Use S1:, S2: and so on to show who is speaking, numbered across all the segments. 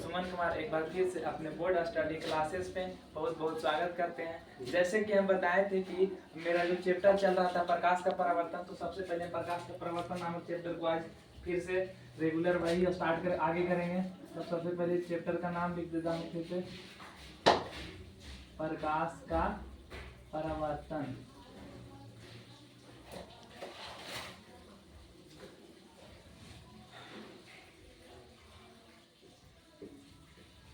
S1: सुमन कुमार एक बार फिर से अपने बोर्ड स्टडी क्लासेस में बहुत बहुत स्वागत करते हैं। जैसे कि हम बताए थे कि मेरा जो चैप्टर चल रहा था प्रकाश का परावर्तन, तो सबसे पहले प्रकाश का परावर्तन नामक चैप्टर को आज फिर से रेगुलर वही स्टार्ट कर आगे करेंगे। तो सबसे पहले चैप्टर का नाम लिख देता हूँ फिर से, प्रकाश का परावर्तन।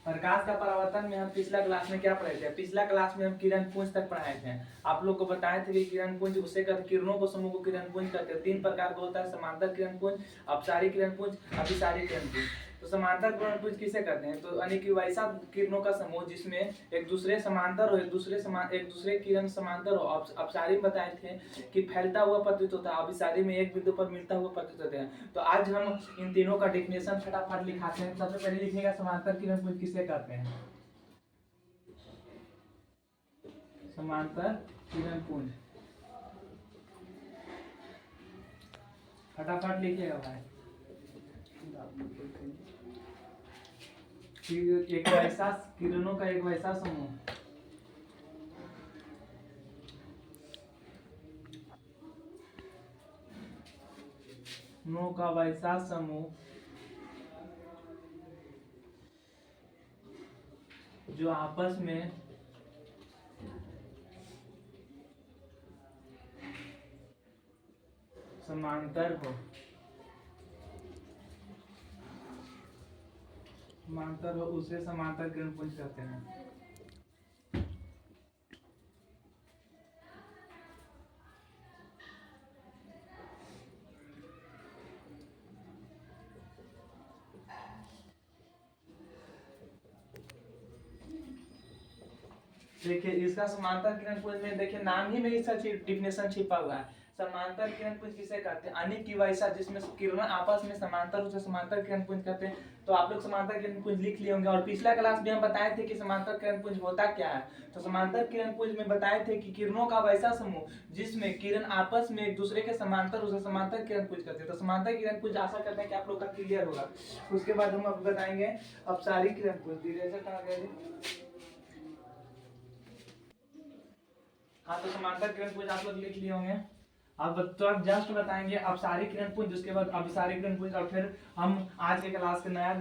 S1: प्रकाश का परावर्तन में हम पिछला क्लास में क्या पढ़े थे? पिछला क्लास में हम किरण पुंज तक पढ़ाए थे। आप लोग को बताए थे कि किरण पुंज उसे कहते, किरणों को समूह को किरण पुंज कहते हैं। 3 प्रकार का होता है, समांतर किरण पुंज, अपसारी किरण पुंज, अभिसारी किरण पुंज। तो समांतर किरण पुंज किसे कहते हैं? तो यानी कि वैसा किरणों का समूह जिसमें एक दूसरे समांतर हो, एक दूसरे किरण समांतर हो। अपसारी में बताए थे कि फैलता हुआ प्रतीत होता है, अभिसारी में एक बिंदु पर मिलता हुआ प्रतीत होते हैं। तो आज हम इन तीनों का डेफिनेशन फटाफट लिखाते हैं। सबसे पहले लिखिएगा समांतर किरण पुंज किसे कहते हैं। समांतर किरण पुंज फटाफट लिखिएगा भाई। एक वैसा किरणों का एक वैसा समूह का वैसा समूह जो आपस में समांतर हो, उसे समांतर किरण पुंज कहते हैं। देखिए इसका समांतर किरण पुंज में देखिए नाम ही में इसका डिफिनेशन छिपा हुआ है। समांतर किरण पुंज किसे कहते हैं? अनेक की वैसा जिसमें किरण आपस में समांतर, उसे समांतर किरण पुंज कहते हैं। तो आप लोग समांतर किरण पुंज लिख लिए होंगे। और पिछला क्लास में हम बताए थे कि समांतर किरण पुंज होता क्या है। तो समांतर किरण पुंज में बताए थे कि किरणों का वैसा समूह जिसमें किरण आपस में एक दूसरे के समांतर, उसे समांतर किरण पुंज कहते हैं। तो समांतर किरण पुंज आशा करते हैं कि आप लोग का क्लियर होगा। उसके बाद हम अब बताएंगे अपसारी किरण पुंज। हाँ, तो समांतर किरण पुंज आप लोग लिख लिए होंगे। अब तो आप जस्ट बताएंगे अपसारी किरण पुंज, उसके बाद अभिसारी किरण पुंज, और फिर हम आज के क्लास के नया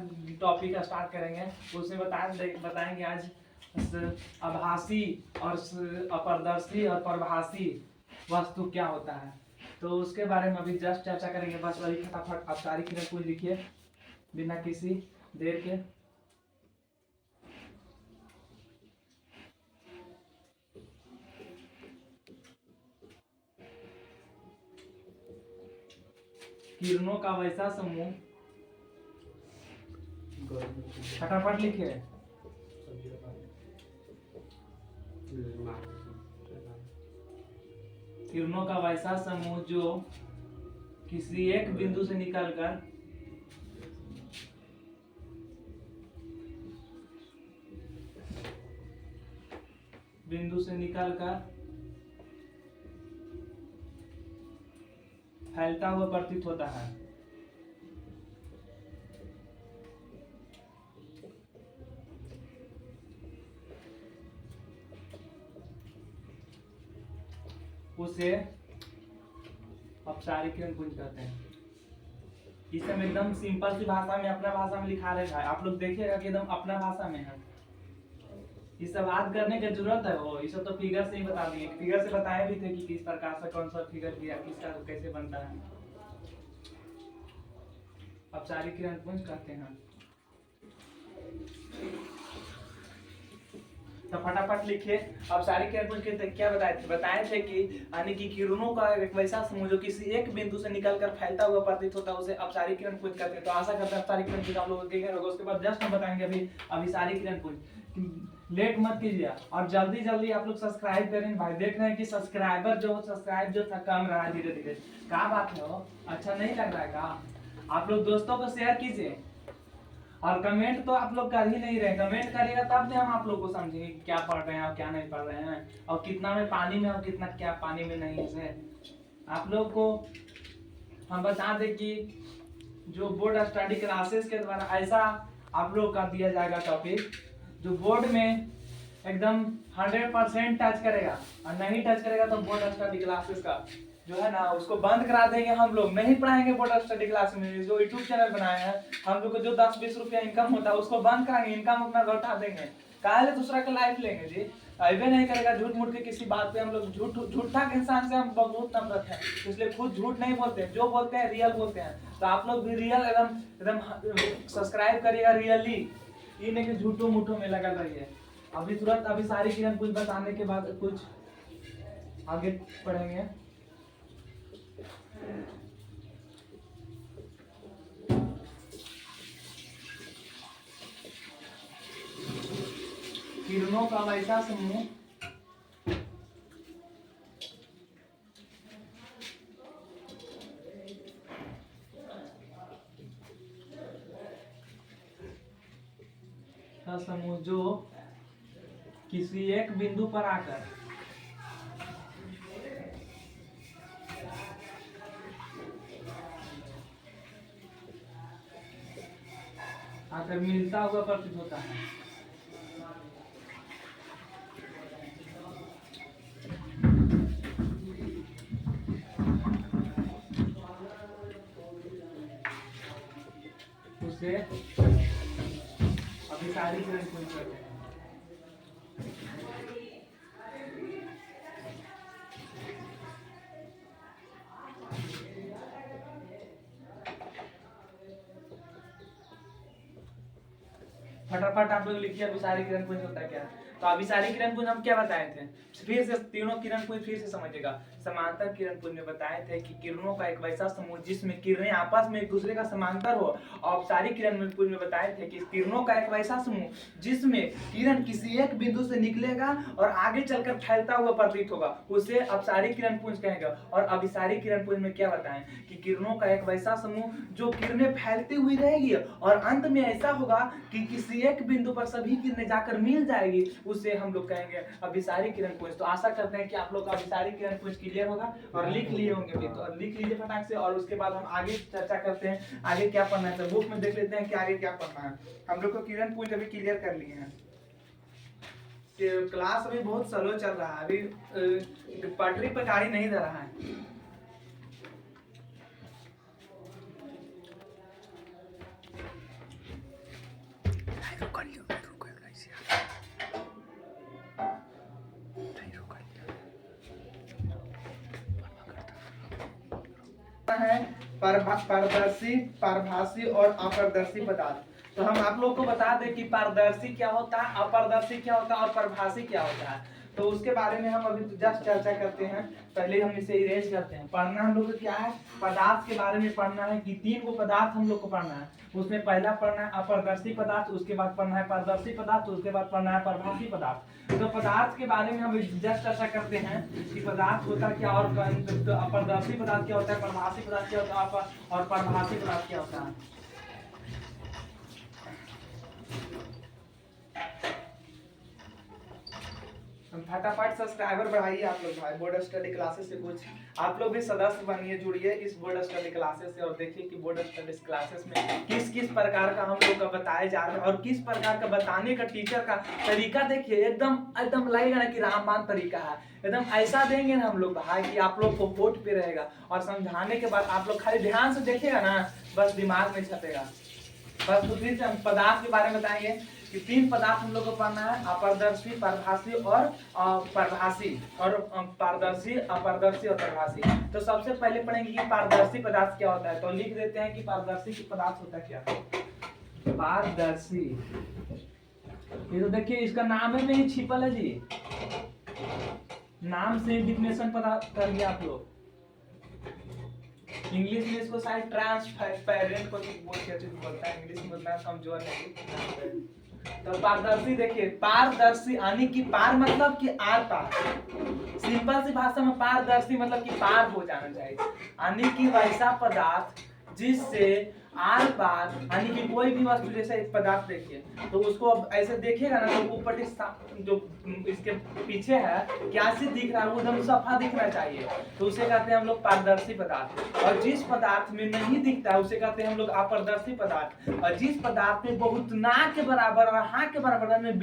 S1: टॉपिक स्टार्ट करेंगे। उसमें बताएंगे आज आभासी और अपारदर्शी और परभासी वस्तु क्या होता है। तो उसके बारे में अभी जस्ट चर्चा करेंगे। बस वही फटाफट अपसारी किरण पुंज लिखिए बिना किसी देर के। किरणों का वैसा समूह, फटाफट लिखे। किरणों का वैसा समूह जो किसी एक बिंदु से निकलकर फैलता हुआ प्रतीत होता है। उसे अपसारी किरण पुंज कहते हैं। इसे हम एकदम सिंपल सी भाषा में, अपना भाषा में लिखा रहे हैं। आप लोग देखिएगा कि एकदम अपना भाषा में है। ये सब याद करने की जरूरत है। वो ये सब तो फिगर से ही बता दिए। फिगर से बताए भी थे कि किस प्रकार से कौन सा फिगर किया, किसका कैसे बनता है। अपसारी किरण पुंज कहते हैं। तो फटाफट लिखिए अपसारी किरण पुंज के क्या बताए थे कि यानी कि किरणों का एक वैसा समूह जो किसी एक बिंदु से निकलकर फैलता हुआ प्रतीत होता है, उसे अपसारी किरण पुंज कहते हैं। तो आशा करते हैं अपसारी किरण पुंज आप लोगों को क्लियर होगा। उसके बाद जस्ट हम बताएंगे अभी अभिसारी किरण पुंज। लेट मत कीजिए और जल्दी आप लोग सब्सक्राइब करें भाई। देख रहे हैं कि सब्सक्राइब जो था कम रहा है धीरे धीरे। क्या बात है, वो अच्छा नहीं लग रहा है का? आप लोग दोस्तों को शेयर कीजिए और कमेंट तो आप लोग कर ही नहीं रहे। कमेंट करेगा तब भी हम आप लोग को समझेंगे क्या पढ़ रहे हैं और क्या नहीं पढ़ रहे हैं, और कितना में पानी में और कितना क्या पानी में नहीं है। आप लोग को हम बता दें कि जो बोर्ड स्टडी क्लासेस के द्वारा ऐसा आप लोग का दिया जाएगा टॉपिक जो बोर्ड में एकदम 100% टच करेगा, और नहीं टच करेगा तो बोर्ड स्टडी क्लासेस का जो है ना उसको बंद करा देंगे। हम लोग नहीं पढ़ाएंगे बोर्ड स्टडी क्लास में। जो यूट्यूब चैनल बनाए हैं हम लोग को जो 10-20 रुपया इनकम होता है उसको बंद कराएंगे, इनकम अपना लौटा देंगे। काहे दूसरा का लाइफ लेंगे जी, अबे नहीं करेगा। झूठ मूठ के किसी बात पे हम लोग झूठा के इंसान से हम बहुत नफरत है, इसलिए खुद झूठ नहीं बोलते, जो बोलते हैं रियल बोलते हैं। तो आप लोग भी रियल एकदम एकदम सब्सक्राइब करिएगा रियली, ये नहीं कि झूठो मूठो में लगा रहिए। अभी तुरंत अभी सारी किरण कुछ बताने के बाद कुछ आगे पढ़ेंगे। किरणों का वैसा समूह का समूह जो किसी एक बिंदु पर आकर मिलता हुआ प्रतीत होता है। उसे अभी सारी किरण पूछ करते हैं। फटाफट आप लोग लिखिए अभिसारी किरण पुंज होता है क्या। तो अभिसारी किरण पुंज हम क्या बताए थे, फिर से तीनों किरण पुंज फिर से समझिएगा। समांतर किरण पुंज में बताए थे कि किरणों का एक वैसा समूह जिसमें किरणें आपस में एक दूसरे का समांतर हो। औपचारिक किरण पुंज में बताए थे कि किरणों का एक वैसा समूह जिसमें किरण किसी एक बिंदु से निकलेगा और आगे चलकर फैलता हुआ प्रतीत होगा, उसे अपसारी किरण पुंज कहेंगे। और अभिसारी किरण पुंज में क्या बताएं कि किरणों का एक वैसा समूह जो किरणें फैलती हुई रहेगी और अंत में ऐसा होगा कि किसी एक बिंदु पर सभी किरणें जाकर मिल जाएगी, उसे हम लोग कहेंगे अभिसारी किरण पुंज। तो आशा करते हैं कि आप लोग का अभिसारी किरण पुंज क्लियर होगा और लिख लिए होंगे भी। तो लिख लीजिए फटाक से, और उसके बाद हम आगे चर्चा करते हैं आगे क्या पढ़ना है। तो बुक में देख लेते हैं कि आगे क्या पढ़ना है। हम लोग को किरण पुंज अभी क्लियर कर लिए हैं। क्लास अभी बहुत स्लो चल रहा है, अभी पटरी पर गाड़ी नहीं दे रहा है। है पारदर्शी, पारभासी और अपारदर्शी पदार्थ। तो हम आप लोग को बता दें कि पारदर्शी क्या होता है, अपारदर्शी क्या होता है और पारभासी क्या होता है। तो उसके बारे में हम अभी जस्ट चर्चा करते हैं। पहले हम इसे इरेज करते हैं। पढ़ना हम लोग को क्या है, पदार्थ के बारे में पढ़ना है कि 3 गो पदार्थ हम लोग को पढ़ना है। उसमें पहला पढ़ना है अपारदर्शी पदार्थ, उसके बाद पढ़ना है पारदर्शी पदार्थ, उसके बाद पढ़ना है पारभासी पदार्थ। तो पदार्थ के बारे में हम जस्ट चर्चा करते हैं कि पदार्थ होता क्या और अपारदर्शी पदार्थ क्या होता है, पारभासी पदार्थ क्या होता है और पारभासी पदार्थ क्या होता है। फटाफट सब्सक्राइबर बढ़ाइए आप लोग भाई। बोर्ड स्टडी क्लासेस से कुछ आप लोग भी सदस्य बनिए, जुड़िए इस बोर्ड स्टडी क्लासेस से और देखिए कि बोर्ड स्टडी क्लासेस में किस किस प्रकार का हम लोग का बताए जा रहे हैं और किस प्रकार का बताने का टीचर का तरीका देखिए। एकदम एकदम लगेगा ना कि रामबाण तरीका है, एकदम ऐसा देंगे ना हम लोग भाई कि आप लोग को होठ पे रहेगा। और समझाने के बाद आप लोग खाली ध्यान से देखिएगा ना, बस दिमाग में छपेगा बस। तो फिर से हम पदार्थ के बारे में बताएंगे कि 3 पदार्थ हम लोग को पढ़ना है, अपारदर्शी, पारभासी और परभासी, और पारदर्शी, अपारदर्शी और परभासी। तो सबसे पहले पढ़ेंगे कि पारदर्शी पदार्थ क्या होता है। तो लिख देते हैं कि पारदर्शी पदार्थ होता है क्या। पारदर्शी, ये तो देखिए इसका नाम में ही छिपल है जी, नाम से डिफिनेशन पता कर लिया आप लोग। इंग्लिश में इसको शायद ट्रांसपेरेंट को बोलता है, इंग्लिश में उतना कमजोर नहीं। तो पारदर्शी देखिए, पारदर्शी यानी कि पार मतलब कि आर पार, सिंपल सी भाषा में पारदर्शी मतलब कि पार हो जाना चाहिए, यानी कि वैसा पदार्थ जिससे आर पार, यानी कि कोई भी वस्तु जैसे एक पदार्थ देखिए तो उसको अब ऐसे देखिएगा ना तो ऊपर जो इसके पीछे है क्या से दिख रहा है वो एकदम सफा दिखना चाहिए, तो उसे कहते हैं हम लोग पारदर्शी पदार्थ। और जिस पदार्थ में नहीं दिखता है उसे कहते हैं हम लोग अपारदर्शी पदार्थ। और जिस पदार्थ में बहुत ना के बराबर और हाँ के बराबर में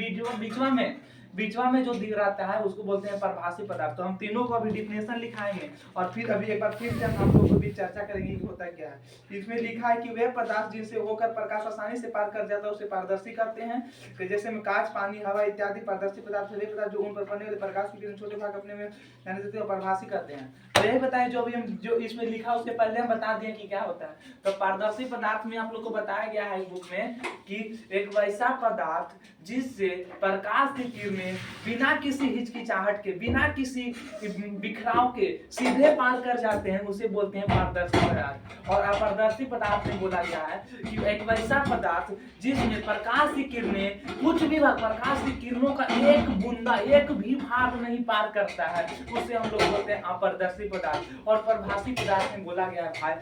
S1: बीचवा में जो दिख रहता है उसको बोलते हैं परभासी पदार्थ। तो हम तीनों को अभी डिफिनेशन लिखाएंगे और फिर अभी एक बार फिर से हम लोग को भी चर्चा करेंगे कि होता क्या है। इसमें लिखा है कि वे पदार्थ जिनसे होकर प्रकाश आसानी से पार कर जाता है उसे पारदर्शी कहते हैं। तो जैसे में कांच, पानी, हवा इत्यादि पारदर्शी पदार्थ वे पदार्थ जो उन पर पड़ने वाले प्रकाश की किरण छोटे भाग अपने में जाने देते हैं परभासी कहते हैं। तो यही बताएं जो भी हम जो इसमें लिखा उसके पहले हम बता दिए कि क्या होता है। तो पारदर्शी पदार्थ में आप लोग को बताया गया है बुक में कि एक वैसा पदार्थ जिससे प्रकाश की किरणें बिना किसी हिचकिचाहट के, बिना किसी बिखराव के सीधे पार कर जाते हैं उसे बोलते हैं पारदर्शी पदार्थ। और अपारदर्शी पदार्थ में बोला गया है कि एक वैसा पदार्थ जिसमें प्रकाश की किरणें कुछ भी प्रकाश की किरणों का एक बूंदा, एक भी भाग नहीं पार करता है उसे हम लोग बोलते हैं अपारदर्शी पदार्थ। और परभासी पदार्थ में बोला गया है भाई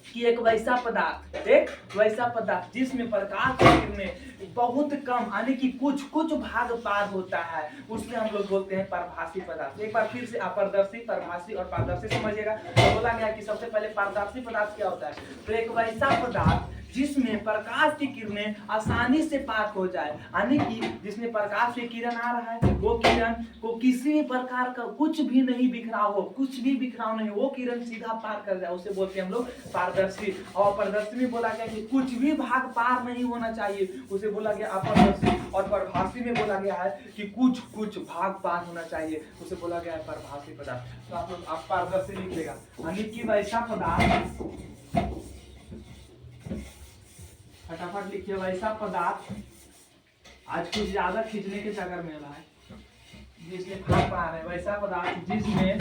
S1: कि एक वैसा पदार्थ जिसमें प्रकाश की किरणें बहुत कम यानी कि कुछ भाग पार होता है उसमें हम लोग बोलते हैं परभासी पदार्थ। एक बार फिर से अपारदर्शी, परभासी और पारदर्शी समझिएगा। तो बोला गया कि सबसे पहले पारदर्शी पदार्थ क्या होता है, तो एक वैसा पदार्थ जिसमें प्रकाश की किरणें आसानी से पार हो जाए, यानी कि जिसमें प्रकाश की किरण आ रहा है वो किरण को किसी भी प्रकार का कुछ भी नहीं बिखराव हो, कुछ भी बिखराव नहीं, वो किरण सीधा पार कर जाए उसे बोलते हैं हम लोग पारदर्शी। और पारदर्शी में बोला गया कि कुछ भी भाग पार नहीं होना चाहिए उसे बोला गया अपारदर्शी। और परभासी में बोला गया है कि कुछ भाग पार होना चाहिए उसे बोला गया है परभासी पदार्थ। तो आप लोग पारदर्शी लिख लेगा, यानी कि वैसा पदार्थ, फटाफट लिखिए, वैसा पदार्थ आज कुछ ज्यादा खींचने के चक्कर में है जिसमें भाग पा रहे हैं, वैसा पदार्थ जिसमें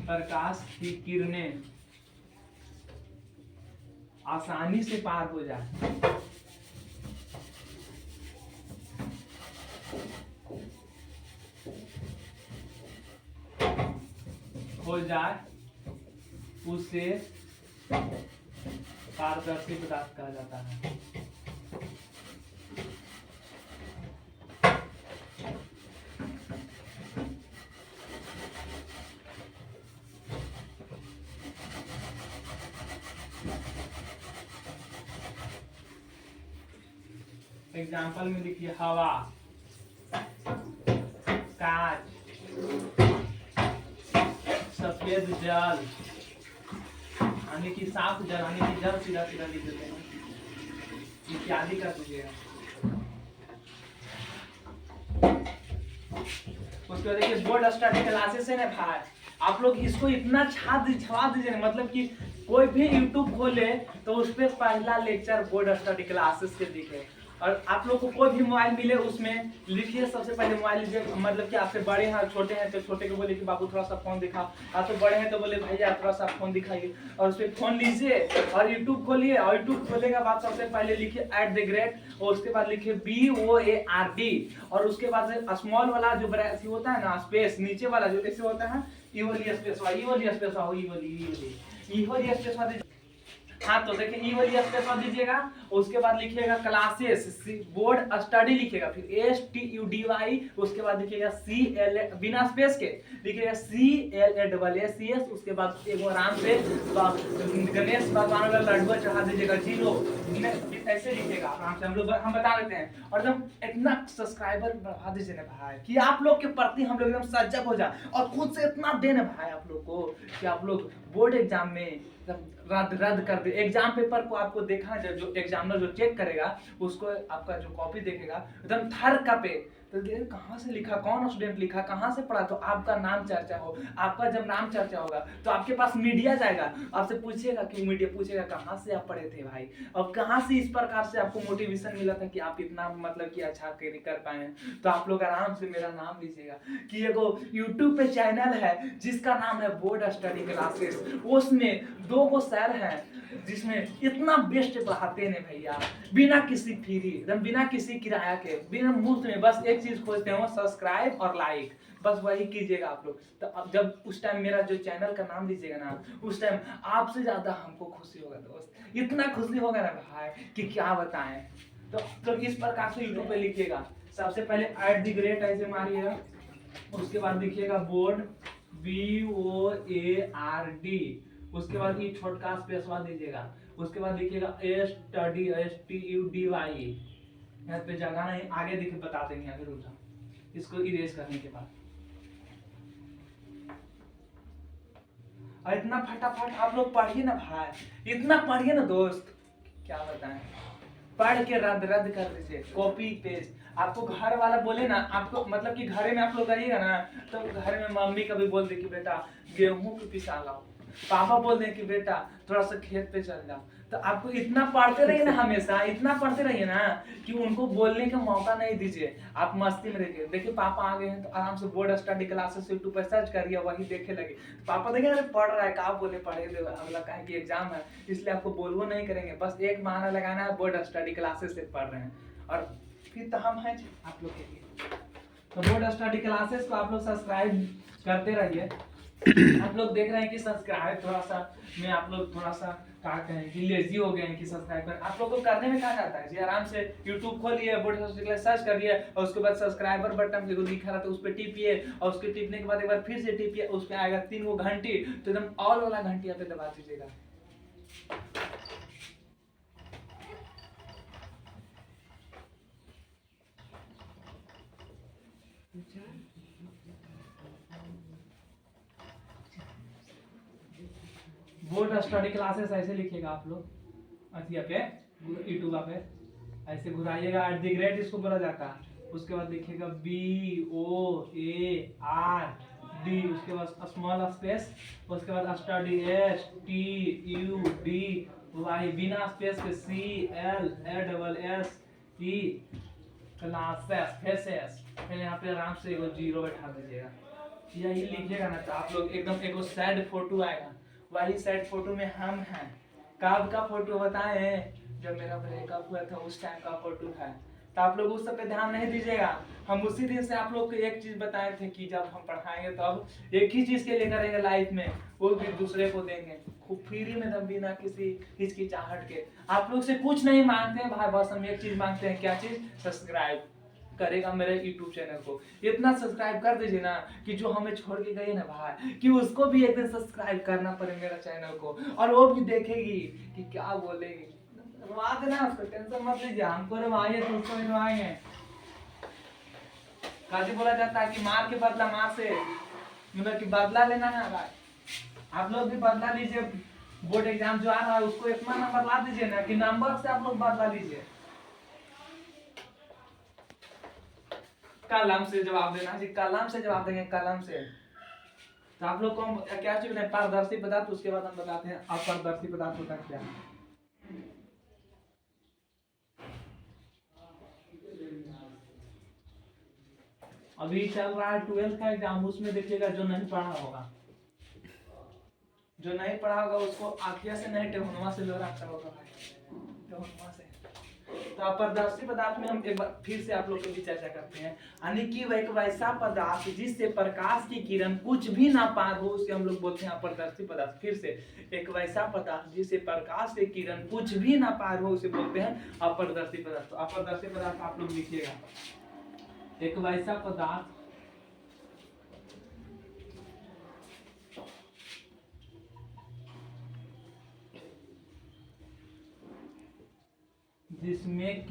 S1: प्रकाश की किरणें आसानी से पार हो जाए उसे पारदर्शी पदार्थ कहा जाता है। एग्जाम्पल में लिखिए हवा, कांच, सफेद जल, यानी कि साफ जल, यानी कि जल सीधा सीधा लिख देते हैं, इत्यादि कर दीजिएगा। उसके बाद देखिए बोर्ड स्टडी क्लासेस है ना भाई, आप लोग इसको इतना छा दीजिए, मतलब कि कोई भी यूट्यूब खोले तो उस पर पहला लेक्चर बोर्ड स्टडी क्लासेस के दिखे। और आप लोग को कोई भी मोबाइल मिले उसमें लिखिए, सबसे पहले मोबाइल लीजिए, मतलब कि आपसे बड़े हैं छोटे हैं तो छोटे को बोले कि बाबू थोड़ा सा फोन दिखा, आप तो बड़े हैं तो बोले भैया थोड़ा सा फोन दिखाइए, और उस पर फोन लीजिए और यूट्यूब खोलिए। और यूट्यूब खोलने के बाद सबसे पहले लिखिए @, और उसके बाद लिखिए BOARD, और उसके बाद स्मॉल वाला जो होता है ना स्पेस, नीचे वाला जो ऐसे होता है ई वाली स्पेस, हाँ तो देखिए ई वाली स्पेस दीजिएगा। उसके बाद लिखिएगा क्लासेस, बोर्ड स्टडी लिखिएगा, फिर STUDY, उसके बाद लिखिएगा CL बिना स्पेस के लिखिएगा CLASS, उसके बाद एक आराम से गणेश भगवान का लड्डू चढ़ा दीजिएगा 0, ऐसे लिखिएगा आराम से, हम बता देते हैं। और एकदम इतना सब्सक्राइबर बढ़ा दीजिए ना भाई कि आप लोग के प्रति हम लोग एकदम सजग हो जाए, और खुद से इतना देना भाई आप लोग को कि आप लोग बोर्ड एग्जाम में रद्द कर दे। एग्जाम पेपर को आपको देखा जो एग्जामिनर जो चेक करेगा उसको आपका जो कॉपी देखेगा एकदम थर तो देखिए कहाँ से लिखा, कौन स्टूडेंट लिखा, कहाँ से पढ़ा, तो आपका नाम चर्चा हो। आपका जब नाम चर्चा होगा तो आपके पास मीडिया जाएगा, आपसे पूछेगा कि मीडिया पूछेगा कहाँ से आप पढ़े थे भाई, और कहाँ से इस प्रकार से आपको मोटिवेशन मिला था कि आप इतना मतलब कि अच्छा कर पाए। तो आप लोग आराम से मेरा नाम लीजिएगा कि एगो यूट्यूब पे चैनल है जिसका नाम है बोर्ड स्टडी क्लासेस, उसमें 2 गो सर हैं जिसमें इतना बेस्ट पढ़ाते हैं भैया, बिना किसी फ्री, एकदम बिना किसी किराया के, बिना मुफ्त में। बस एक चीज खोजते हैं, वो सब्सक्राइब और लाइक, बस वही कीजिएगा आप लोग। तो अब जब उस टाइम मेरा जो चैनल का नाम लीजिएगा ना, उस टाइम आपसे ज्यादा हमको खुशी होगा दोस्त, इतना खुशी होगा ना भाई कि क्या बताएं। तो इस प्रकार से यूट्यूब पे लिखिएगा, सबसे पहले @ ऐसे मारिएगा, उसके बाद लिखिएगा बोर्ड BOARD, उसके बाद ये छोटा स्पेस दीजिएगा, उसके बाद लिखिएगा STUDY यहाँ पे जगह नहीं, आगे देखिए बता देंगे, आगे रुक जाओ इसको इरेज करने के बाद। और इतना फटाफट आप लोग पढ़िए ना भाई, इतना पढ़िए ना दोस्त, क्या बताएं, पढ़ के रद्द रद्द कर दीजिए, कॉपी पेस्ट। आपको घर वाला बोले ना, आपको मतलब कि घरे में आप लोग करिएगा ना, तो घर में मम्मी कभी बोल दे कि बेटा गेहूं को पिसा लाओ, पापा बोल दे कि बेटा थोड़ा सा खेत पे चल जाओ, तो आपको इतना पढ़ते रहिए ना, हमेशा इतना पढ़ते रहिए ना कि उनको बोलने का मौका नहीं दीजिए, आप मस्ती में रहिए। देखिए पापा आ गए हैं तो आराम से बोर्ड स्टडी क्लासेस यूट्यूब पर सर्च करिए, वही देखे लगे, पापा देखे अरे पढ़ रहा है, कहा बोले पढ़े दे, अगला कहे कि एग्जाम है, इसलिए आपको बोलबो नहीं करेंगे, बस एक बहाना लगाना है बोर्ड स्टडी क्लासेस से पढ़ रहे हैं, और फिर तो हम हैं आप लोग के लिए। तो बोर्ड स्टडी क्लासेस को आप लोग सब्सक्राइब करते रहिए। आप लोग देख रहे हैं कि सब्सक्राइब थोड़ा सा में आप लोग थोड़ा सा क्या कहें कि लेजी हो गए हैं कि सब्सक्राइब कर, आप लोग को करने में क्या जाता है जी, आराम से YouTube खोलिए, बोर्ड सर्च करिए, और उसके बाद सब्सक्राइबर बटन देखो दिखा रहा है तो उस पर टिपिए, और उसके टिपने के बाद एक बार फिर से टिपिए, उस पर आएगा 3 गो घंटी, तो एकदम ऑल वाला घंटी यहाँ पे दबा दीजिएगा। बोर्ड स्टडी क्लासेस ऐसे लिखिएगा आप लोग, अच्छा पे यूट्यूब पे ऐसे घुराइएगा, @ इसको बोला जाता है, उसके बाद लिखिएगा BOARD, उसके बाद स्मॉल स्पेस, उसके बाद स्टडी STUDY बिना स्पेस के CLASSE क्लासेस, फिर यहाँ पे आराम से एगो 0 बैठा दीजिएगा, यही लिखिएगा ना तो आप लोग एकदम एगो सैड फोटो आएगा, वही सैड फोटो में हम हैं। कब का फोटो बताएं, जब मेरा ब्रेकअप हुआ था उस टाइम का फोटो है, तो आप लोग उस सब पे ध्यान नहीं दीजिएगा। हम उसी दिन से आप लोग को एक चीज बताए थे कि जब हम पढ़ाएंगे तब एक ही चीज के लिए करेंगे लाइफ में, वो भी दूसरे को देंगे खूब फ्री में, तब बिना किसी हिचकिचाहट के। आप लोग से कुछ नहीं मांगते हैं भाई, बस हम एक चीज मांगते हैं, क्या चीज, सब्सक्राइब करेगा मेरे यूट्यूब चैनल को, इतना सब्सक्राइब कर दीजिए ना कि जो हमें छोड़ के गई ना भाई, कि उसको भी एक दिन सब्सक्राइब करना पड़े मेरा चैनल को, और वो भी देखेगी कि क्या बोलेगी। रवा देना उसको, टेंशन मत लीजिए, हमको रवाइए तो उसको भी रवाएंगे। काजी बोला जाता है कि मार के बदला मार से, मतलब कि बदला लेना है भाई, आप लोग भी बदला लीजिए। बोर्ड एग्जाम जो आ रहा है उसको इतना नंबर ला दीजिए ना कि नंबर से आप लोग बदला लीजिए, कलम से जवाब देना जी, कलम से जवाब देंगे, कलम से। तो आप लोग को क्या चीज है, पारदर्शी पदार्थ, उसके बाद हम बताते हैं अपारदर्शी पदार्थ होता क्या है। अभी चल रहा है 12th का एग्जाम, उसमें देखिएगा जो नहीं पढ़ा होगा, जो नहीं पढ़ा होगा उसको आखिया से नहीं टेहुनवा से लो रखा होगा भाई, टेहुनवा से। तो अपारदर्शी पदार्थ में हम एक बार फिर से आप लोग को भी चर्चा करते हैं, यानी कि वह एक वैसा पदार्थ जिससे प्रकाश की किरण कुछ भी ना पार हो, उसे हम लोग बोलते हैं अपारदर्शी पदार्थ। फिर से, एक वैसा पदार्थ जिससे प्रकाश की किरण कुछ भी ना पार हो, उसे बोलते हैं अपारदर्शी पदार्थ। तो अपारदर्शी पदार्थ आप लोग लिखिएगा, एक वैसा पदार्थ जिसमें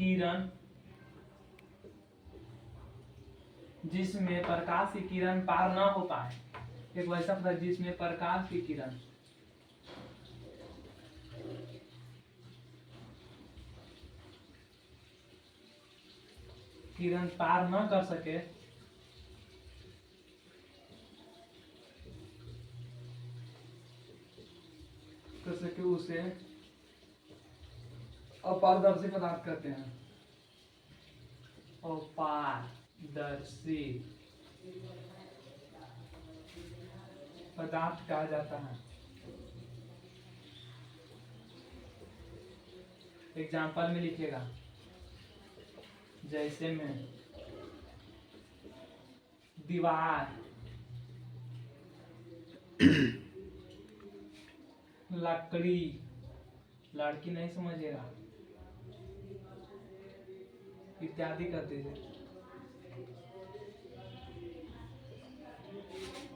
S1: प्रकाश की किरण पार ना हो पाए, एक वैसा पदार्थ जिसमें प्रकाश की किरण पार न कर सके उसे अपारदर्शी पदार्थ कहते हैं। अपारदर्शी पदार्थ कहा जाता है। एग्जाम्पल में लिखेगा, जैसे में दीवार, लकड़ी, लड़की नहीं समझेगा, इत्यादि कर दीजिए।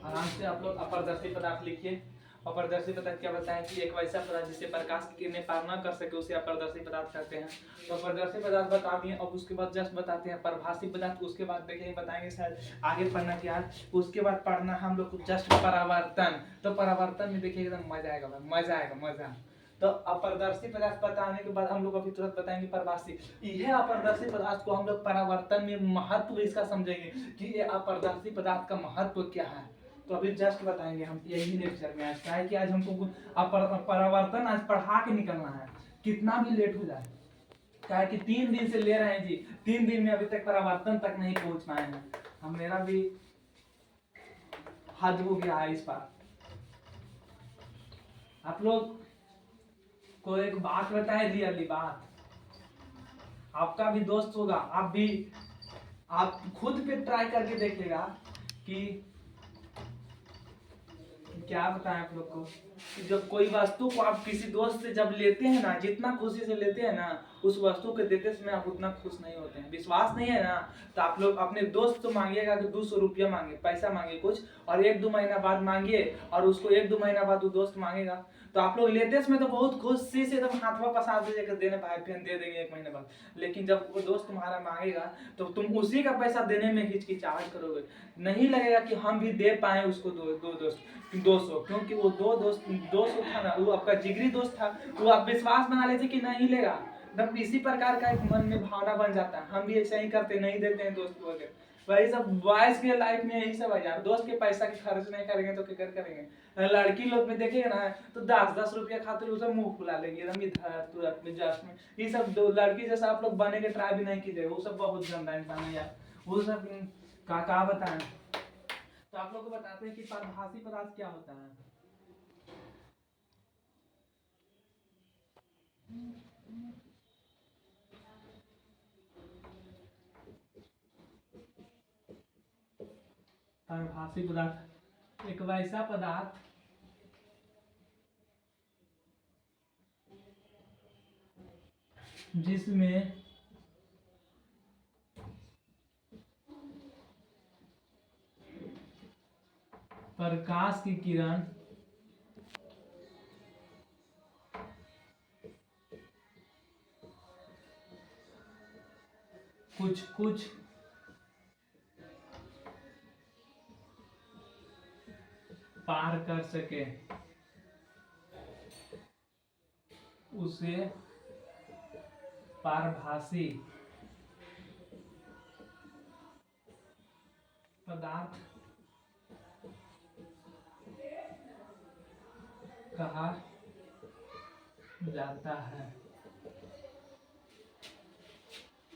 S1: आराम से आप लोग अपारदर्शी पदार्थ लिखिए। अपारदर्शी पदार्थ क्या बताएं कि एक वैसा पदार्थ जिसे प्रकाश की किरणें पार न कर सके उसे अपारदर्शी पदार्थ कहते हैं। तो अपारदर्शी पदार्थ बता दिए। अब उसके बाद जस्ट बताते हैं परभासी पदार्थ। उसके बाद देखेंगे, बताएंगे शायद आगे पढ़ना क्या है। उसके बाद पढ़ना हम लोग को जस्ट परावर्तन। तो परावर्तन में देखिए एकदम मजा आएगा, मजा आएगा, मजा। तो अपारदर्शी पदार्थ बताने के बाद हम लोग अभी तुरंत बताएंगे परभासी। यह अपारदर्शी पदार्थ को हम लोग परावर्तन में महत्व इसका समझेंगे कि ये अपारदर्शी पदार्थ का महत्व क्या है। तो अभी जस्ट बताएंगे हम यही लेक्चर में। आज क्या है कि आज हमको परावर्तन आज पढ़ा के निकलना है, कितना भी लेट हो जाए। क्या है कि 3 दिन से ले रहे हैं जी, 3 दिन में अभी तक परावर्तन तक नहीं पहुंच पाए हैं हम। मेरा भी हद हो गया है इस बार। आप लोग को एक बात बताए, रियली बात, आपका भी दोस्त होगा, आप खुद पे ट्राई करके देखिएगा कि क्या बताएं आप लोग को कि जब कोई वस्तु को आप किसी दोस्त से जब लेते हैं ना, जितना खुशी से लेते हैं ना, उस वस्तु के देते समय आप उतना खुश नहीं होते हैं। विश्वास नहीं है ना, तो आप लोग अपने दोस्त तो मांगिएगा कि 200 रुपया मांगे, पैसा मांगे कुछ, और 1-2 महीना बाद मांगिए, और उसको 1-2 महीना बाद वो दोस्त मांगेगा, तो आप लोग लेते समय तो बहुत खुशी से एकदम हाथवा पसार दीजिएगा, देने भाई फिर दे देंगे 1 महीने बाद। लेकिन जब वो दोस्त तुम्हारा मांगेगा तो तुम उसी का पैसा देने में हिचकिचाहट करोगे, नहीं लगेगा कि हम भी दे पाए उसको 200, क्योंकि वो 200 था ना, वो आपका जिगरी दोस्त था, वो आप विश्वास बना लेते कि नहीं लेगा। तब इसी प्रकार का एक मन में भावना बन जाता है। हम भी ऐसा ही करते, नहीं देते हैं दोस्त को। वही सब बॉयज के लाइफ में यही सब है यार, दोस्त के पैसा के खर्च नहीं करेंगे तो क्या करेंगे। लड़की लोग में देखेगा ना तो 10-10 रुपया खातिर उसे मुंह फुला लेंगे एकदम इधर तुरंत में जस्ट में। ये सब लड़की जैसा आप लोग बने के ट्राई भी नहीं कीजिए, वो सब बहुत गंदा इंसान है यार, वो सब का बताएं। तो आप लोग को बताते हैं कि परभासी पदार्थ क्या होता है। परभासी पदार्थ एक वैसा पदार्थ जिसमें प्रकाश की किरण कुछ पार कर सके उसे पारभासी पदार्थ कहा जाता है।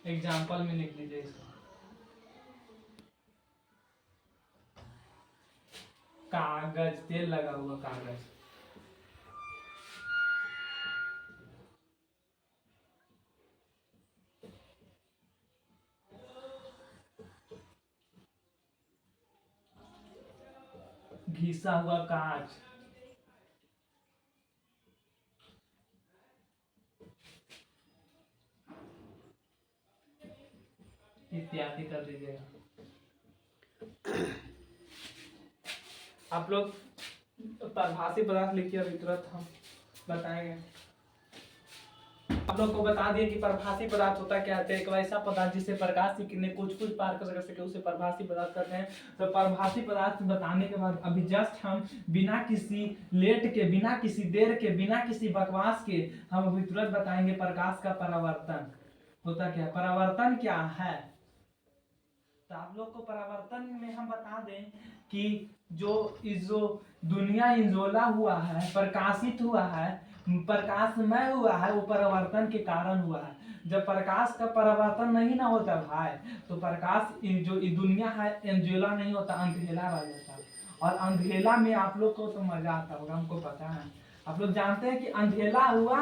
S1: एग्जाम्पल में लिख लीजिए इसको। कागज, तेल लगा हुआ कागज, घिसा हुआ कांच, इत्यादि कर दीजिएगा। आप लोग परभासी पदार्थ लिखिए, अभी तुरंत हम बताएंगे। आप लोग को बता दिए कि परभासी पदार्थ होता क्या है। एक वैसा पदार्थ जिसे प्रकाश की किरणें कुछ पार कर सके उसे परभासी पदार्थ कहते हैं। तो परभासी पदार्थ बताने के बाद अभी जस्ट हम बिना किसी लेट के, बिना किसी देर के, बिना किसी बकवास के हम अभी तुरंत बताएंगे प्रकाश का परावर्तन होता क्या है। परावर्तन क्या है तो आप लोग को परावर्तन में हम बता दें कि जो दुनिया इंजोला हुआ है, प्रकाशित हुआ है, प्रकाशमय हुआ है, वो परावर्तन के कारण हुआ है। जब प्रकाश का परावर्तन नहीं ना होता भाई, तो प्रकाश जो दुनिया है इंजोला नहीं होता, अंधेला रह जाता। और अंधेला में आप लोग को तो मजा आता होगा, हमको पता है। आप लोग जानते हैं कि अंधेला हुआ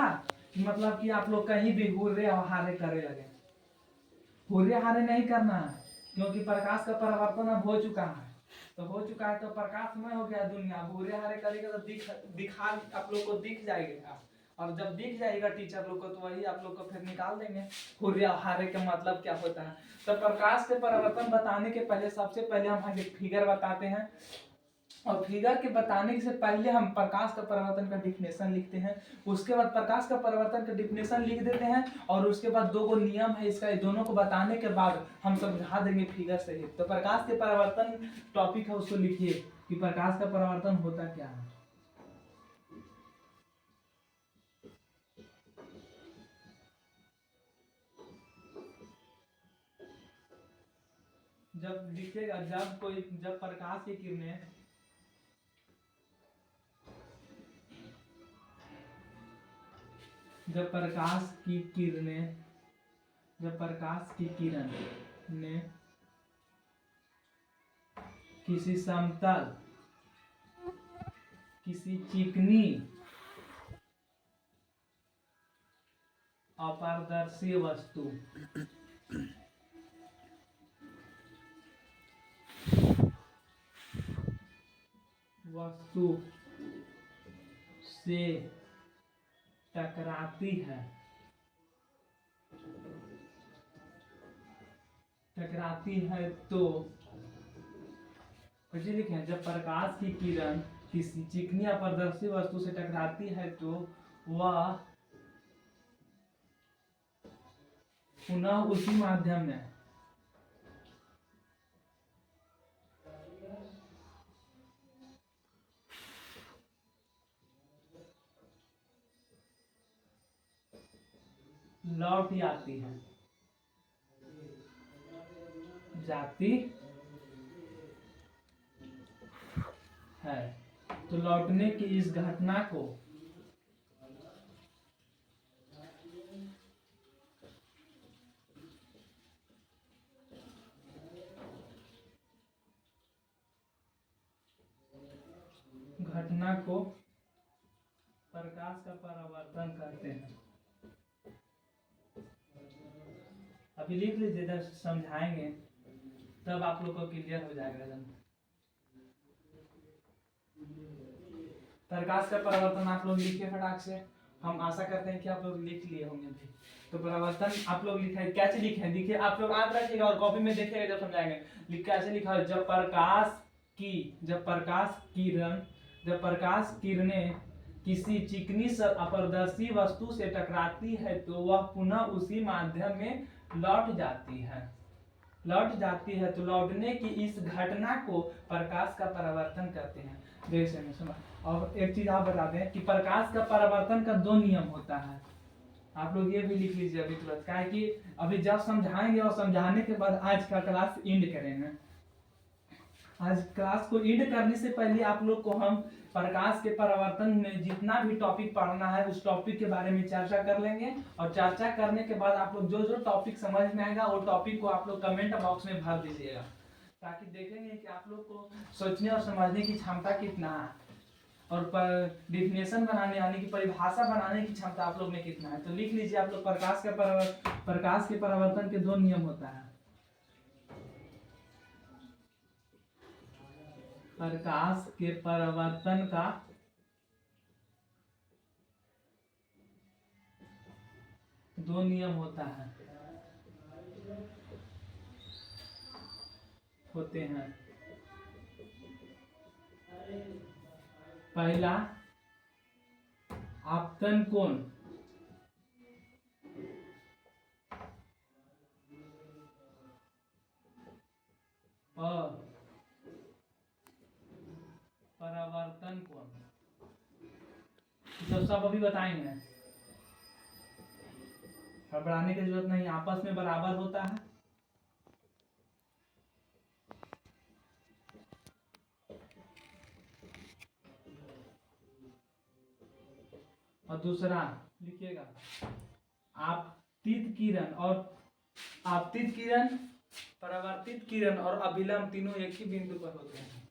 S1: मतलब कि आप लोग कहीं भी हुर्रे और हारे करे लगे। हुर्रे हारे नहीं करना है, क्योंकि प्रकाश का परावर्तन अब हो चुका है। तो हो चुका है तो प्रकाशमय हो गया दुनिया। हुर्रे हारे करेगा तो दिखा आप लोग को दिख जाएगा, और जब दिख जाएगा टीचर लोग को तो वही आप लोग को फिर निकाल देंगे हुर्रे हारे का मतलब क्या होता है। तो प्रकाश के परावर्तन बताने के पहले सबसे पहले हम एक फिगर बताते हैं, और फिगर के बताने से पहले हम प्रकाश का परावर्तन का डिफिनेशन लिखते हैं। उसके बाद प्रकाश का परावर्तन का डिफिनेशन लिख देते हैं, और उसके बाद दो नियम है इसका, दोनों को बताने के बाद हम समझा देंगे फिगर से ही। तो प्रकाश के परावर्तन टॉपिक है, उसको लिखिए कि प्रकाश का परावर्तन होता क्या है। जब लिखेगा जब प्रकाश की किरणें जब प्रकाश की किरण ने किसी समतल, किसी चिकनी अपारदर्शी वस्तु से टकराती है तो कैसे लिखें, जब प्रकाश की किरण किसी चिकनी अपारदर्शी वस्तु से टकराती है तो वह पुनः उसी माध्यम में लौट जाती है। तो लौटने की इस घटना को प्रकाश का परावर्तन कहते हैं। अभी लिख लीजिए, जब समझाएंगे तब आप लोग को क्लियर हो जाएगा एकदम। प्रकाश का परावर्तन आप लोग लिखिए फटाक से, हम आशा करते हैं कि आप लोग लिख लिए होंगे भी। तो परावर्तन आप लोग लिखा है, कैसे लिखे हैं देखिए, आप लोग याद रखिएगा और कॉपी में देखिएगा जब समझाएंगे। कैसे लिखा है, जब प्रकाश किरणें किसी चिकनी अपारदर्शी वस्तु से टकराती है तो वह पुनः उसी माध्यम में लौट जाती है। तो लौटने की इस घटना को प्रकाश का परावर्तन कहते हैं। देखिए सुनो, और एक चीज आप बता दें कि प्रकाश का परावर्तन का दो नियम होता है। आप लोग ये भी लिख लीजिए अभी तुरंत, क्या है कि अभी जब समझाएंगे और समझाने के बाद आज का क्लास एंड करेंगे। आज क्लास को एंड करने से पहले आप लोग को हम प्रकाश के परावर्तन में जितना भी टॉपिक पढ़ना है उस टॉपिक के बारे में चर्चा कर लेंगे, और चर्चा करने के बाद आप लोग जो टॉपिक समझ में आएगा वो टॉपिक को आप लोग कमेंट बॉक्स में भर दीजिएगा, ताकि देखेंगे कि आप लोग को सोचने और समझने की क्षमता कितना है, और डिफिनेशन बनाने यानी कि परिभाषा बनाने की क्षमता आप लोग में कितना है। तो लिख लीजिए आप लोग, प्रकाश के परावर्तन के दो नियम होता है। प्रकाश के परावर्तन का दो नियम होते हैं। पहला, आपतन कोण, और परावर्तन कोण, तो सब अभी बताएंगे, घबराने की जरूरत नहीं, आपस में बराबर होता है। और दूसरा लिखिएगा आपतित किरण, और आपतित किरण, परावर्तित किरण और अभिलंब तीनों एक ही बिंदु पर होते हैं।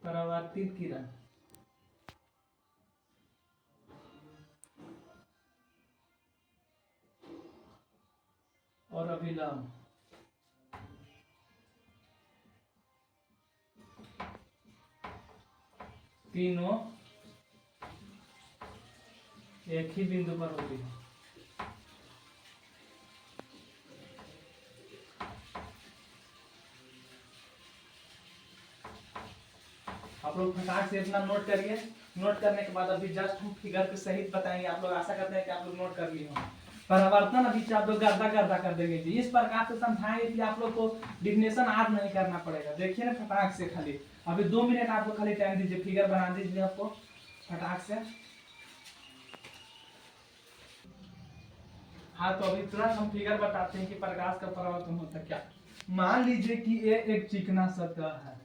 S1: परावर्तित किरण और अभिलंब तीनों एक ही बिंदु पर होती है। आप लोग फटाक से इतना नोट करिए। नोट करने के बाद अभी जस्ट हम फिगर के सहित बताएंगे। आप लोग आशा करते हैं कि आप लोग नोट कर लिए हों। परावर्तन अभी से आप लोग गर्दा गर्दा कर देंगे जी। इस प्रकार से समझाएंगे कि आप लोग को डिफिनेशन आज नहीं करना पड़ेगा। देखिए ना फटाक से, खाली अभी 2 मिनट आपको खाली टाइम दीजिए, फिगर बना दीजिए आपको फटाक से। हाँ, तो अभी तुरंत हम फिगर बताते हैं कि प्रकाश का परावर्तन होता क्या। मान लीजिए कि ये एक चिकना सतह है,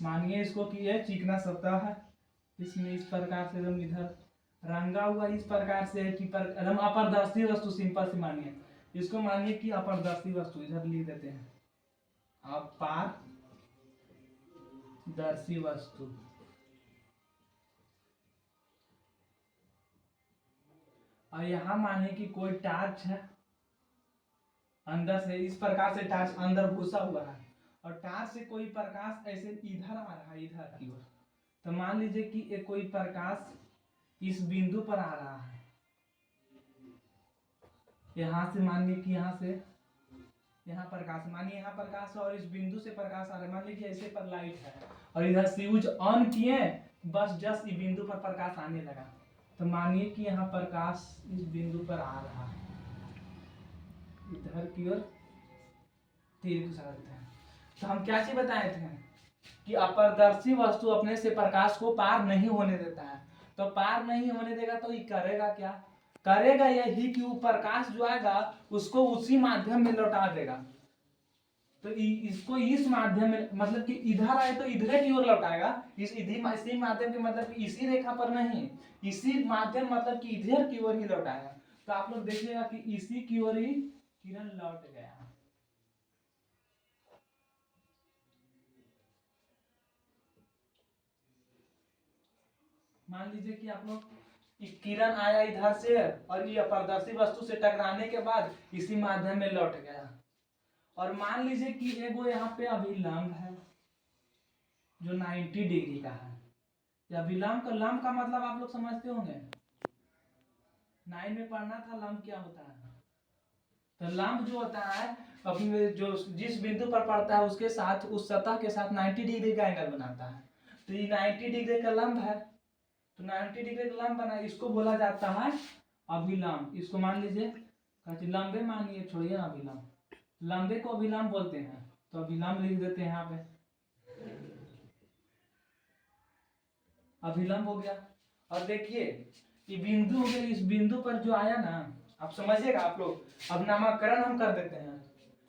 S1: मानिए इसको कि यह चिकना सतह है। इसमें इस प्रकार से एकदम इधर रंगा हुआ इस प्रकार से है कि एकदम अपारदर्शी वस्तु, सिंपल से मानिए इसको, मानिए कि अपारदर्शी वस्तु, इधर लिख देते हैं अपारदर्शी वस्तु। और यहाँ मानिए कि कोई टार्च है, अंदर से इस प्रकार से टार्च अंदर घुसा हुआ है, और टार्च से कोई प्रकाश ऐसे इधर आ रहा है, इधर की ओर। तो मान लीजिए कि एक कोई प्रकाश इस बिंदु पर आ रहा है, यहां से मानिए कि यहां से यहाँ प्रकाश, मानिए यहाँ प्रकाश है और इस बिंदु से प्रकाश आ रहा है। मान लीजिए ऐसे पर लाइट है और इधर स्विच ऑन किए, बस जस्ट इस बिंदु पर प्रकाश आने लगा। तो मानिए कि यहाँ प्रकाश इस बिंदु पर आ रहा है, इधर की ओर तीर घुसाते हैं। तो हम क्या चीज बताए थे कि अपारदर्शी वस्तु अपने से प्रकाश को पार नहीं होने देता है। तो पार नहीं होने देगा तो ये करेगा क्या, करेगा यही कि वो प्रकाश जो आएगा उसको उसी माध्यम में लौटा देगा। तो इसको इस माध्यम में, मतलब कि इधर आए तो इधर की ओर लौटाएगा, इसी माध्यम के मतलब कि इसी रेखा पर नहीं, इसी माध्यम मतलब कि इधर की ओर ही लौटाएगा। तो आप लोग देखिएगा कि इसी की ओर ही किरण लौट गया। मान लीजिए कि आप लोग किरण आया इधर से और ये अपारदर्शी वस्तु से टकराने के बाद इसी माध्यम में लौट गया। और मान लीजिए कि एगो यहाँ पे अभिलंब है जो 90 डिग्री का है। या अभिलंब का, लंब का मतलब आप लोग समझते होंगे, 9 में पढ़ना था लंब क्या होता है। तो लंब जो होता है अपने जो जिस बिंदु पर पड़ता है उसके साथ, उस सतह के साथ 90 डिग्री का एंगल बनाता है। तो ये 90 डिग्री का लंब है, तो 90 डिग्री का लंब बना, इसको बोला जाता है अभिलंब। इसको मान लीजिए लंबे मानिए, छोड़िए अभिलंब, लंबे को अभिलंब बोलते हैं। तो अभिलंब लिख देते हैं यहाँ पे, अभिलंब हो गया। और देखिए ये बिंदु हो गया, इस बिंदु पर जो आया ना, आप समझिएगा आप लोग। अब नामकरण हम कर देते हैं।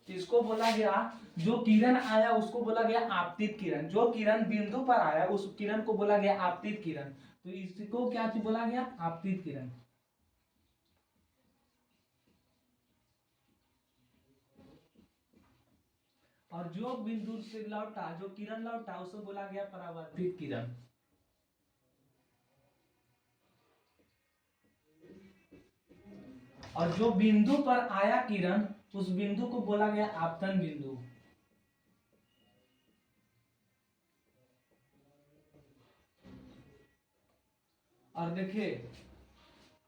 S1: इसको बोला गया, जो किरण आया उसको बोला गया आपतित किरण। जो किरण बिंदु पर आया उस किरण को बोला गया आपतित किरण। तो इसको क्या बोला गया, आपतित किरण। और जो बिंदु से लौटा, जो किरण लौटा, उसको बोला गया परावर्तित किरण। और जो बिंदु पर आया किरण, उस बिंदु को बोला गया आपतन बिंदु। और देखिए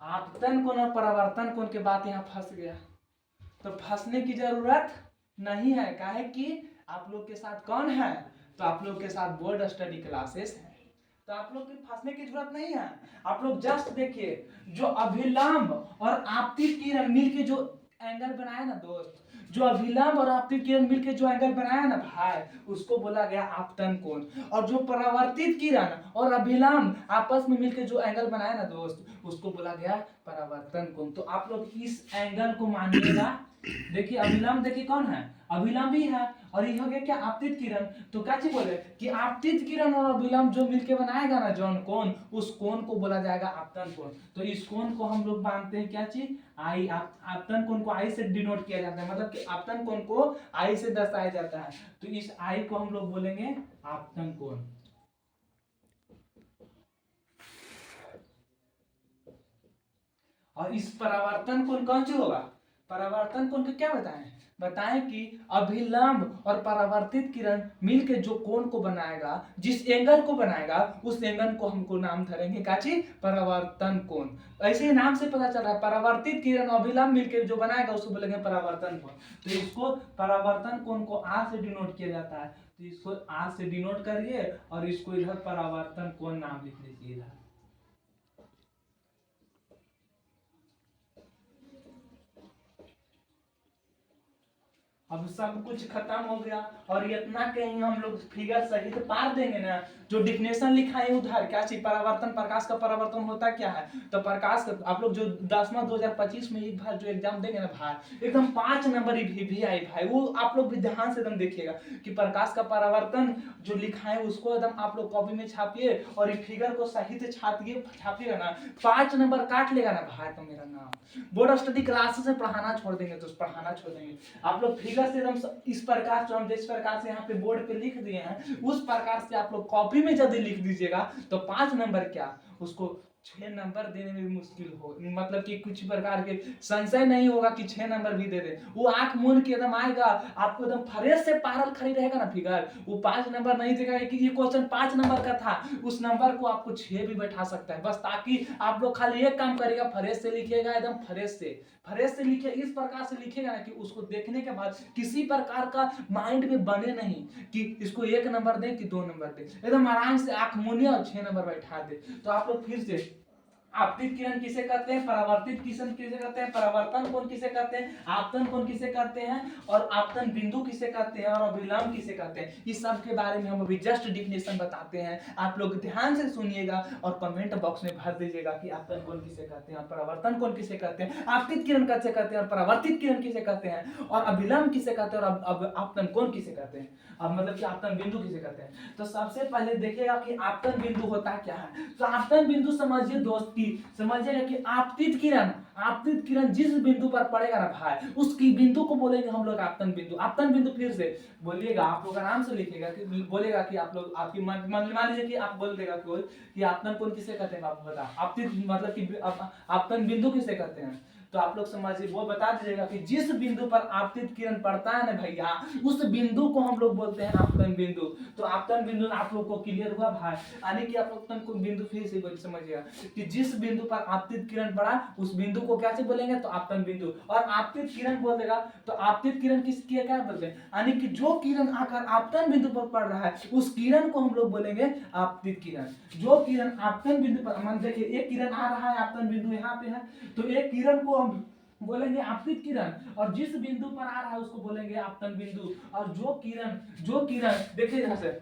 S1: आपतन कोण और परावर्तन कोण के बात यहाँ फंस गया। तो फंसने की जरूरत नहीं है, काहे कि आप लोग के साथ कौन है, तो आप लोग के साथ बोर्ड स्टडी क्लासेस है। तो आप लोग की फंसने की जरूरत नहीं है। आप लोग जस्ट देखिए, जो अभिलंब और आपतित किरण मिलके जो एंगल बनाया ना दोस्त, जो अभिलंब और आपतित किरण मिलकर जो एंगल बनाया ना भाई, उसको बोला गया आपतन कोण। और जो परावर्तित किरण और अभिलंब आपस में मिलकर जो एंगल बनाया ना दोस्त, उसको बोला गया परावर्तन कोण। तो आप लोग इस एंगल को मानिएगा। देखिए अभिलंब, देखिए कौन है, अभिलंब ही है, और ये हो गया क्या, आपतित किरण। तो क्या चीज बोले कि आपतित किरण और अभिलंब जो मिलके बनाएगा ना जौन कोण, उस कोण को बोला जाएगा आपतन कोण। तो इस कोण को हम लोग मानते हैं क्या चीज, आई। आपतन कोण को आई से डिनोट किया जाता है, मतलब कि आपतन कोण को आई से दर्शाया जाता है। तो इस आई को हम लोग बोलेंगे आपतन कोण। और इस परावर्तन कोण कौन सी होगा, परावर्तन कोण को क्या बताएं कि अभिलंब और परावर्तित किरण मिलके जो कोण को बनाएगा, जिस एंगल को बनाएगा, उस एंगल को हमको नाम धरेंगे काची, परावर्तन कोण। ऐसे ही नाम से पता चल रहा है, परावर्तित किरण और अभिलंब मिलके जो बनाएगा उसको बोलेंगे परावर्तन कोण। तो इसको परावर्तन कोण को आर से डिनोट किया जाता है। तो इसको आर से डिनोट करिए और इसको इधर परावर्तन कोण नाम लिख लीजिए इधर। अब सब कुछ खत्म हो गया, और इतना कहीं हम लोग फिगर सहित पार देंगे ना। जो डिफिनेशन लिखा है उधर क्या चीज, परावर्तन, प्रकाश का परावर्तन होता क्या है। तो प्रकाश का आप लोग जो 10वां 2025 में एक बार जो एग्जाम देंगे ना भाई, एकदम 5 नंबर भी आई भाई, वो आप लोग भी ध्यान से एकदम देखिएगा कि प्रकाश का परावर्तन जो लिखा है उसको एकदम आप लोग कॉपी में छापिए, और इस फिगर को सहित छापिएगा ना, 5 नंबर काट लेगा ना भाई। तो मेरा नाम बोर्ड स्टडी क्लासेस में पढ़ाना छोड़ देंगे, तो पढ़ाना छोड़ देंगे आप लोग। फिगर से एकदम इस प्रकार से, हम जिस प्रकार से यहाँ पे बोर्ड पे लिख दिए हैं, उस प्रकार से आप लोग कॉपी में यदि लिख दीजिएगा तो 5 नंबर क्या, उसको 6 नंबर देने में भी मुश्किल हो, मतलब कि कुछ प्रकार के संशय नहीं होगा कि 6 नंबर भी दे दे। वो आंख मूंद के एकदम आएगा, आपको एकदम फ्रेश से पारल खड़ी रहेगा ना फिगर, वो 5 नंबर नहीं देगा कि ये क्वेश्चन 5 नंबर का था, उस नंबर को आपको 6 भी बैठा सकता है। बस ताकि आप लोग खाली एक काम करेगा, फ्रेश से लिखिएगा, एकदम फ्रेश से लिखिए, इस प्रकार से लिखिएगा ना कि उसको देखने के बाद किसी प्रकार का माइंड में बने नहीं कि इसको 1 नंबर दे कि 2 नंबर दे, एकदम आराम से आंख मूंदिए और 6 नंबर बैठा दे। तो आप लोग फिर से, आपतित किरण किसे कहते हैं, परावर्तित किरण किसे कहते हैं, परावर्तन कोण किसे कहते हैं, आपतन कोण किसे कहते हैं, और आपतन बिंदु किसे कहते हैं, और अभिलंब किसे कहते हैं, इस सब के बारे में हम अभी जस्ट डिफिनेशन बताते हैं। आप लोग ध्यान से सुनिएगा और कमेंट बॉक्स में भर दीजिएगा कि आपतन कोण किसे कहते हैं, परावर्तन कोण किसे कहते हैं, आपतित किरण किसे कहते हैं, और परावर्तित किरण किसे कहते हैं, और अभिलंब किसे कहते हैं, और आपतन कोण किसे कहते हैं, अब मतलब कि आपतन बिंदु किसे कहते हैं। तो सबसे पहले देखिएगा कि आपतन बिंदु होता क्या है। तो आपतन बिंदु समझिए दोस्त, समझिएगा कि आपतित किरण जिस बिंदु पर पड़ेगा ना भाई, उसकी बिंदु को बोलेंगे हम लोग आपतन बिंदु। आपतन बिंदु फिर से बोलिएगा, आप लोग आराम से लिखिएगा कि बोलेगा कि आप लोग, आपकी मान लीजिए कि आप बोल देगा कि आपतन कोण किसे कहते हैं, आप बता, आपतित मतलब कि आपतन बिंदु किसे कहते हैं। तो आप लोग समझिए, वो बता दीजिएगा कि जिस बिंदु पर आपतित किरण पड़ता है ना भैया, उस बिंदु को हम लोग बोलते हैं आपतन बिंदु। तो आपतन बिंदु आप लोग को क्लियर हुआ भाई, यानी कि आप लोग आपतन बिंदु फिर से समझिएगा कि जिस बिंदु पर आपतित किरण पड़ा, उस बिंदु को क्या से बोलेंगे, तो आपतन बिंदु। और आपतित किरण बोल देगा तो आपतित किरण किसकी क्या बोलते हैं, यानी कि जो किरण आकर आपतन बिंदु पर पड़ रहा है, उस किरण को हम लोग बोलेंगे आपतित किरण। जो किरण आपतन बिंदु पर, मान देखिए एक किरण आ रहा है, आपतन बिंदु यहाँ पे है, तो एक किरण को हम बोलेंगे आपतित किरण, और जिस बिंदु पर आ रहा है उसको बोलेंगे आपतन बिंदु। और जो किरण देखिए यहाँ से,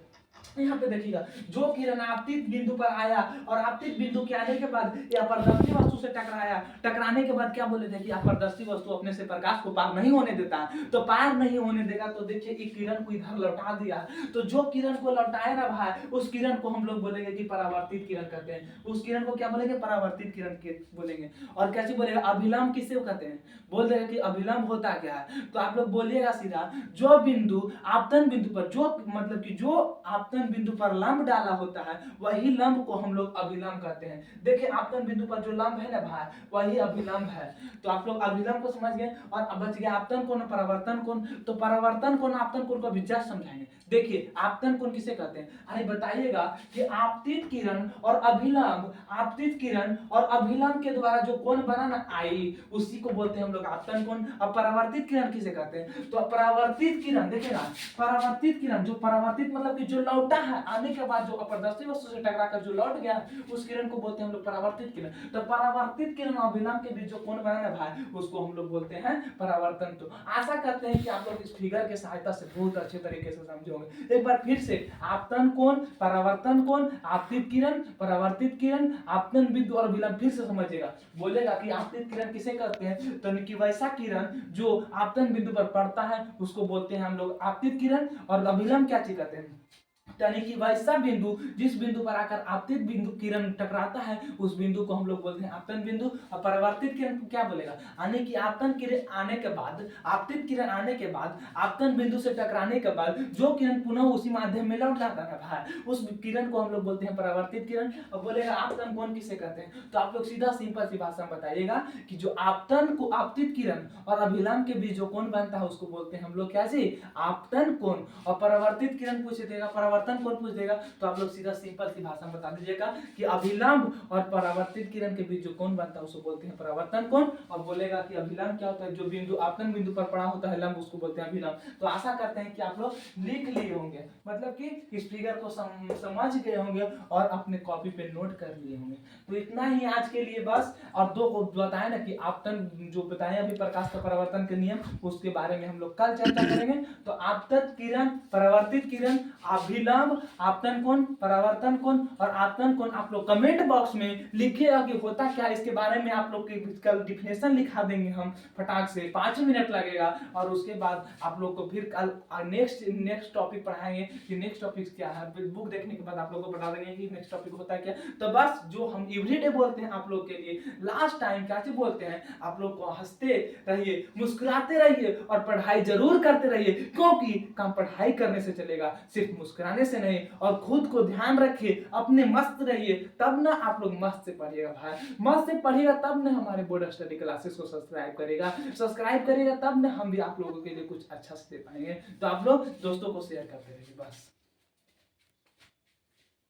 S1: यहाँ पे देखिएगा, जो किरण आपतित बिंदु पर आया और आपतित बिंदु के आने के बाद या अपारदर्शी वस्तु से टकराया, टकराने के बाद क्या बोले थे कि अपारदर्शी वस्तु अपने से प्रकाश को पार नहीं होने देता, तो पार नहीं होने देगा। तो देखिए एक किरण को इधर लौटा दिया, तो जो किरण को लौटाया ना भाई, उस किरण को हम लोग बोलेंगे कि परावर्तित किरण कहते हैं। उस किरण को क्या बोलेंगे, परावर्तित किरण के बोलेंगे। और कैसे बोलेगा, अभिलंब किसे कहते हैं, बोल देगा कि अभिलंब होता क्या है। तो आप लोग बोलिएगा सीधा, जो बिंदु आपतन बिंदु पर, जो मतलब कि जो आपतन बिंदु पर लंब डाला होता है, वही लंब को हम लोग अभिलंब कहते हैं। देखिए आपतन बिंदु पर जो लंब है ना भाई, वही अभिलंब है। तो आप लोग अभिलंब को समझ गए, और अब बच गया आपतन कोण, परावर्तन कोण। तो परावर्तन कोण, आपतन कोण को भी जस्ट समझाएंगे। देखिए आपतन कोण किसे कहते हैं, अरे बताइएगा कि आपतित किरण और अभिलंब, आपतित किरण और अभिलंब के द्वारा जो कोण बना ना आई, उसी को बोलते हैं हम लोग आपतन कोण। अब परावर्तित किरण किसे कहते हैं, तो परावर्तित किरण देखिएगा, परावर्तित किरण, जो परावर्तित मतलब कि जो लौटा है, आने के बाद जो अपारदर्शी वस्तु से टकराकर जो लौट गया उस किरण को बोलते हैं हम लोग परावर्तित किरण। तो परावर्तित किरण और अभिलंब के बीच जो कोण बना है भाई उसको हम लोग बोलते हैं परावर्तन। तो आशा करते हैं कि आप लोग इस फिगर के सहायता से बहुत अच्छे तरीके से समझे होंगे। एक बार फिर से आपतन कोण, परावर्तन कोण, आपतित किरण, परावर्तित किरण, आपतन बिंदु और विलंब फिर से समझिएगा। बोलेगा कि आपतित किरण किसे कहते हैं, तो कि वैसा किरण जो आपतन बिंदु पर पड़ता है उसको बोलते हैं हम लोग आपतित किरण। और अभिलंब क्या चीज कहते हैं, यानी कि वैसा बिंदु जिस बिंदु पर आकर आपतित बिंदु किरण टकराता है उस बिंदु को हम लोग बोलते हैं आपतन बिंदु। और परावर्तित किरण को क्या बोलेगा, यानी कि आपतन किरण आने के बाद, आपतित किरण आने के बाद, आपतन बिंदु से टकराने के बाद जो किरण पुनः उसी माध्यम में लौट जाता है भाई उस किरण को हम लोग बोलते हैं परावर्तित किरण। और बोलेगा आपतन कोण किसे कहते हैं, तो आप लोग सीधा सिंपल सी भाषा में बताइएगा कि जो आपतन को आपतित किरण और अभिलंब के बीच जो कोण बनता है उसको बोलते हैं हम लोग क्या जी, आपतन कोण। और परावर्तित किरण पूछ देगा, परावर्तन कोण पूछ देगा, तो आप लोग सीधा सिंपल सी भाषा में बता दीजिएगा कि अभिलंब और परावर्तित किरण के बीच जो कोण बनता है उसको बोलते हैं परावर्तन कोण। और बोलेगा कि अभिलंब क्या होता है, जो बिंदु आपतन बिंदु पर पड़ा होता है लंब उसको बोलते हैं अभिलंब। तो आशा करते हैं कि आप लोग लिख लिए होंगे, मतलब कि इस फिगर को समझ गए होंगे और अपने कॉपी पे नोट कर लिए होंगे। तो इतना ही आज के लिए बस। और दो को बताए ना कि आपतन जो बताए अभी प्रकाश का परावर्तन के नियम उसके बारे में हम लोग कल चर्चा करेंगे। तो आपतित किरण, परावर्तित किरण, अभिलंब, आपतन कोण, परावर्तन कोण और आपतन कोण आप लोग कमेंट बॉक्स में लिखिएगा कि होता क्या है, इसके बारे में आप लोग की कल डिफिनेशन लिखा देंगे हम फटाक से, 5 मिनट लगेगा। और उसके बाद आप लोग को फिर कल नेक्स्ट टॉपिक पढ़ाएंगे कि नेक्स्ट टॉपिक क्या है। बुक देखने के बाद आप लोग को बता देंगे कि नेक्स्ट टॉपिक होता है क्या। तो बस जो हम एवरीडे बोलते हैं आप लोग के लिए लास्ट टाइम क्या चीज बोलते हैं, आप लोग को हंसते रहिए, मुस्कुराते रहिए और पढ़ाई जरूर करते रहिए, क्योंकि काम पढ़ाई करने से चलेगा, सिर्फ मुस्कुराने से नहीं। और खुद को ध्यान रखिए, अपने मस्त रहिए, तब ना आप लोग मस्त से पढ़िएगा भाई, मस्त से पढ़िएगा तब ना हमारे बोर्ड स्टडी क्लासेस को सब्सक्राइब करेगा तब ना हम भी आप लोगों के लिए कुछ अच्छा से दे पाएंगे। तो आप लोग दोस्तों को शेयर करते रहिए बस।